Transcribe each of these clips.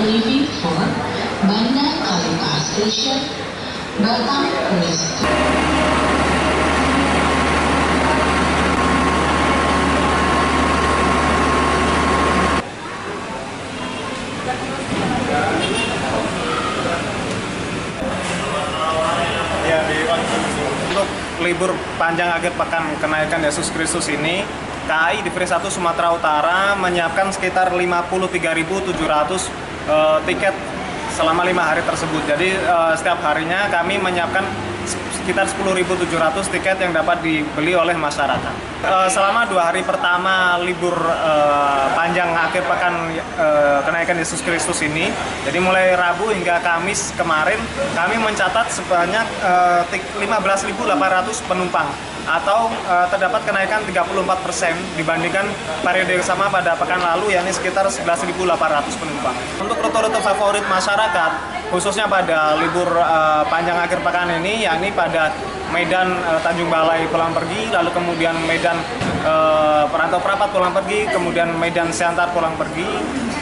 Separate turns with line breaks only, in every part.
Leaving for Bandar Kalita Station, Batam West.
Ya, untuk libur panjang akhir pekan kenaikan Yesus Kristus ini, KAI Divisi 1 Sumatera Utara menyiapkan sekitar 53.700 tiket selama 5 hari tersebut. Jadi setiap harinya kami menyiapkan sekitar 10.700 tiket yang dapat dibeli oleh masyarakat. Selama 2 hari pertama libur panjang akhir pekan kenaikan Yesus Kristus ini, jadi mulai Rabu hingga Kamis kemarin, kami mencatat sebanyak 15.800 penumpang, atau terdapat kenaikan 34% dibandingkan periode yang sama pada pekan lalu, yakni sekitar 11.800 penumpang. Untuk rute-rute favorit masyarakat, khususnya pada libur panjang akhir pekan ini, yakni pada Medan Tanjung Balai pulang pergi, lalu kemudian Medan Perantau Prapat pulang pergi, kemudian Medan Siantar pulang pergi.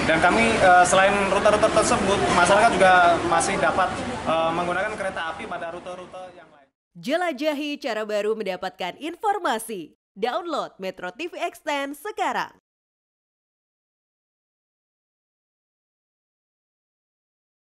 Dan kami selain rute-rute tersebut, masyarakat juga masih dapat menggunakan kereta api pada rute-rute yang lain.
Jelajahi cara baru mendapatkan informasi. Download Metro TV Extend sekarang.